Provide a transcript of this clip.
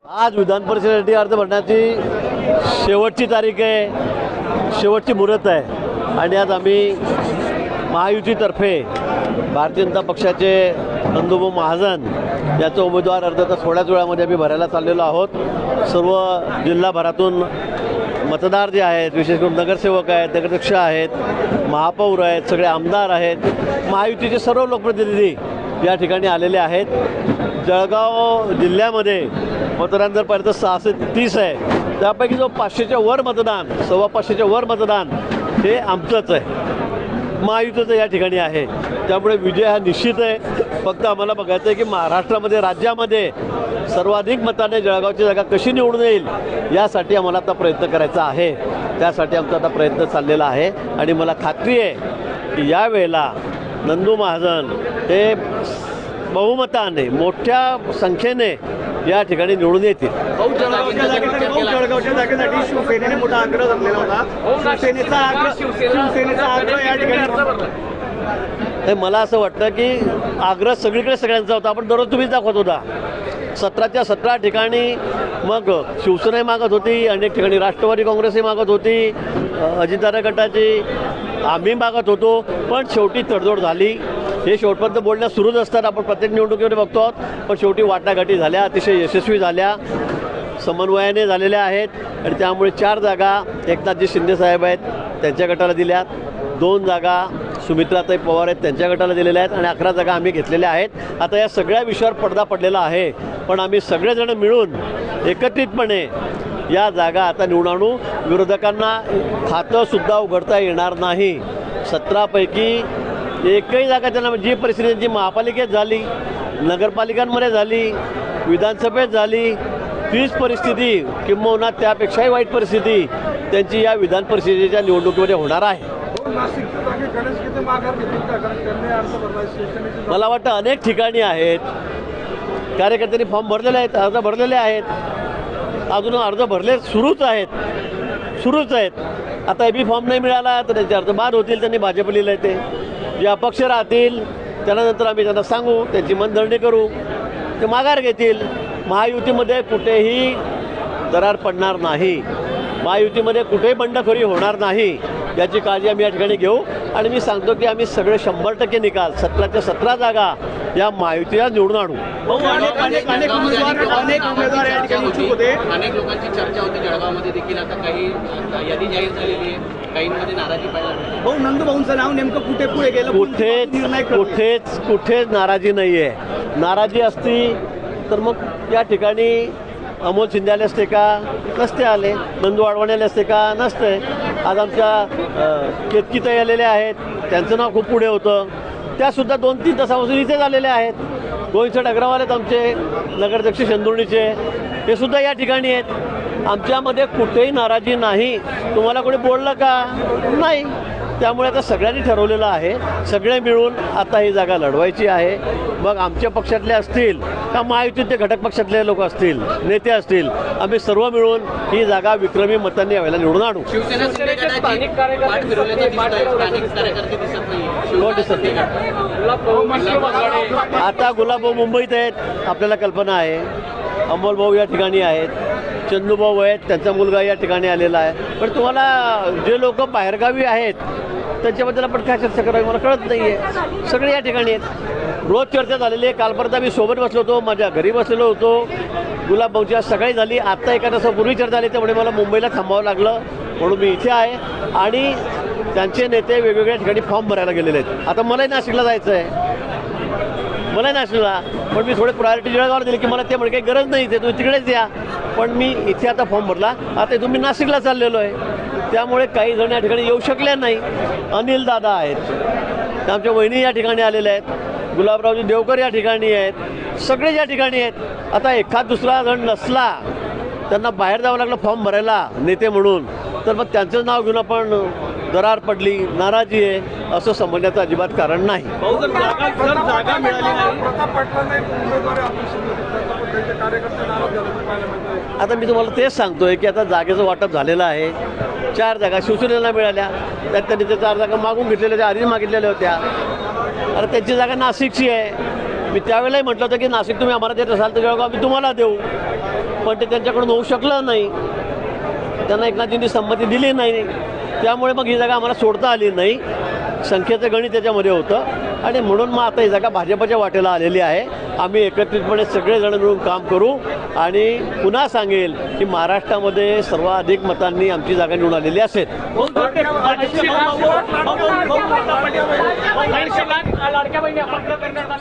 आज विधान परिषदेसाठी अर्ज भरण्याची शेवटची तारीख आहे, शेवटची मुहूर्त आहे आणि आज आम्ही महायुतीतर्फे भारतीय जनता पक्षाचे नंदुभाऊ महाजन याचा उमेदवार अर्ज तर थोड्याच वेळामध्ये आम्ही भरायला चाललेलो आहोत। सर्व जिल्हाभरातून मतदार जे आहेत, विशेष करून नगरसेवक आहेत, नगराध्यक्ष आहेत, महापौर आहेत, सगळे आमदार आहेत, महायुतीचे सर्व लोकप्रतिनिधी या ठिकाणी आलेले आहेत। जळगाव जिल्ह्यामध्ये मतदान जर पाहिलं तर 630 आहे, त्यापैकी जो 500च्या वर मतदान, 525च्या वर मतदान हे आमचंच आहे, महायुतीचं या ठिकाणी आहे। त्यामुळे विजय हा निश्चित आहे। फक्त आम्हाला बघायचं आहे की महाराष्ट्रामध्ये, राज्यामध्ये सर्वाधिक मताने जळगावची जागा कशी निवडून येईल यासाठी आम्हाला आता प्रयत्न करायचा आहे। त्यासाठी आमचा आता प्रयत्न चाललेला आहे आणि मला खात्री आहे की यावेळेला नंदू महाजन हे बहुमताने, मोठ्या संख्येने या ठिकाणी निवडून येतील। जळगावच्या जागेसाठी शिवसेनेने मोठा आग्रह धरलेला होता। शिवसेनेचा आग्रह या ठिकाणी मला असं वाटतं की आग्रह सगळीकडे सगळ्यांचा होता। आपण दररोज तुम्हीच दाखवत होता 17च्या 17 ठिकाणी, मग शिवसेना मागत होती, अनेक ठिकाणी राष्ट्रवादी काँग्रेसही मागत होती, अजितदादा गटाची आम्ही मागत होतो, पण शेवटी तडजोड झाली। हे शेवटपर्यंत बोलण्यास सुरूच असतात, आपण प्रत्येक निवडणुकीमध्ये बघतो आहोत, पण शेवटी वाटाघाटी झाल्या, अतिशय यशस्वी झाल्या, समन्वयाने झालेल्या आहेत आणि त्यामुळे 4 जागा एकनाथजी शिंदेसाहेब आहेत त्यांच्या गटाला दिल्यात, 2 जागा सुमित्राताई पवार आहेत त्यांच्या गटाला दिलेल्या आहेत आणि 11 जागा आम्ही घेतलेल्या आहेत। आता या सगळ्या विषयावर पडदा पडलेला आहे, पण आम्ही सगळेजण मिळून एकत्रितपणे या जागा आता निवडून आणू। विरोधकांना खातंसुद्धा उघडता येणार नाही। 17 पैकी एकही जागा त्यांना, जी परिस्थिती जी महापालिकेत झाली, नगरपालिकांमध्ये झाली, विधानसभेत झाली, तीच परिस्थिती किंबहुना त्यापेक्षाही वाईट परिस्थिती त्यांची या विधान परिषदेच्या निवडणुकीमध्ये होणार आहे। मला वाटतं अनेक ठिकाणी आहेत, कार्यकर्त्यांनी फॉर्म भरलेले आहेत, अर्ज भरलेले आहेत, अजून अर्ज भरले सुरूच आहेत। आता एबी फॉर्म नाही मिळाला तर त्यांचे अर्ज बाद होतील, त्यांनी भाजप लिहिलं आहे ते। जे अपक्ष राहतील त्यानंतर आम्ही त्यांना सांगू, त्यांची मनधरणी करू, ते माघार घेतील। महायुतीमध्ये कुठेही दरार पडणार नाही, महायुतीमध्ये कुठेही बंडखोरी होणार नाही याची काळजी आम्ही या ठिकाणी घेऊ आणि मी सांगतो की आम्ही सगळे 100% निकाल 17च्या 17 जागा या महायुतीला निवडून आणू। अनेक उमेदवार या ठिकाणी इच्छुक होते। अनेक लोकांची चर्चा होती जळगावमध्ये देखील, आता काही यादी जाहीर झालेली आहे, काहींमध्ये नाराजी पाहायला। भाऊ, नंदूभाऊंचं नाव नेमकं कुठे पुढे गेलं? कुठेच नाराजी नाही आहे। नाराजी असती तर मग या ठिकाणी अमोल शिंदे आले असते का? नसते आले। नंदू अडवाणी आले असते का? नसते। आज आमच्या केतकीताई आलेले आहेत, त्यांचं नाव खूप पुढे होतं, त्यासुद्धा 2-3 तासापासून इथेच आलेले आहेत। गोविंद अग्रवाल आहेत आमचे नगराध्यक्ष शेंदुर्णीचे, हे सुद्धा या ठिकाणी आहेत। आमच्यामध्ये कुठेही नाराजी नाही। तुम्हाला कोणी बोललं का? नाही। त्यामुळे आता सगळ्यांनी ठरवलेलं आहे, सगळे मिळून आता ही जागा लढवायची आहे। मग आमच्या पक्षातले असतील का महायुतीचे घटक पक्षातले लोक असतील, नेते असतील, आम्ही सर्व मिळून ही जागा विक्रमी मतांनी यावेळेला निवडून आणू। आता गुलाबभाऊ मुंबईत आहेत, आपल्याला कल्पना आहे, अमोल भाऊ या ठिकाणी आहेत, चंदूभाऊ आहेत, त्यांचा मुलगा या ठिकाणी आलेला आहे। पण तुम्हाला जे लोक बाहेरगावी आहेत त्यांच्याबद्दल आपण काय चर्चा करावी मला कळत नाही आहे। सगळे या ठिकाणी आहेत, रोज चर्चा झालेली आहे। कालपर्यंत आम्ही सोबत बसलो होतो, माझ्या घरी बसलेलो होतो। गुलाबभाऊची आज सकाळी झाली, आत्ता एका तासापूर्वी चर्चा झाली, त्यामुळे मला मुंबईला थांबावं लागलं, म्हणून मी इथे आहे आणि त्यांचे नेते वेगवेगळ्या ठिकाणी फॉर्म भरायला गेलेले आहेत। आता मलाही नाशिकला जायचं आहे, मलाही नाशिकला, पण मी थोडे प्रायोरिटी जळगावला दिली की मला ते म्हणजे काही गरज नाही, ते तुम्ही तिकडेच या, पण मी इथे आता फॉर्म भरला। आता इथून मी नाशिकला चाललेलो आहे, त्यामुळे काही जण या ठिकाणी येऊ शकले नाही। अनिल दादा आहेत, आमच्या वहिनी या ठिकाणी आलेल्या आहेत, गुलाबरावजी देवकर या ठिकाणी आहेत, सगळे या ठिकाणी आहेत। आता एखाद दुसरा जण नसला, त्यांना बाहेर जावं लागलं फॉर्म भरायला नेते म्हणून, तर मग त्यांचं नाव घेऊन आपण दरार पडली, नाराजी आहे असं समजण्याचं अजिबात कारण नाही। आता मी तुम्हाला तेच सांगतोय की आता जागेचं वाटप झालेलं आहे। 4 जागा शिवसेनेला मिळाल्या, त्यात त्यांनी त्या 4 जागा मागून घेतलेल्या होत्या, आधीच मागितलेल्या होत्या। आता त्यांची जागा नाशिकची आहे, मी त्यावेळेलाही म्हटलं होतं की नाशिक तुम्ही आम्हाला देत असाल तर जळगाव आम्ही तुम्हाला देऊ, पण ते त्यांच्याकडून होऊ शकलं नाही. त्यांना एकनाथजींनी संमती दिली नाही. त्यामुळे मग ही जागा आम्हाला सोडता आली नाही. संख्येचं गणित त्याच्यामध्ये होतं आणि म्हणून मग आता ही जागा भाजपच्या वाटेला आलेली आहे. आम्ही एकत्रितपणे सगळेजण मिळून काम करू आणि पुन्हा सांगेल की महाराष्ट्रामध्ये सर्वाधिक मतांनी आमची जागा निवडून आलेली असेल. लाडक्या बहिणी अपंग करण्याचा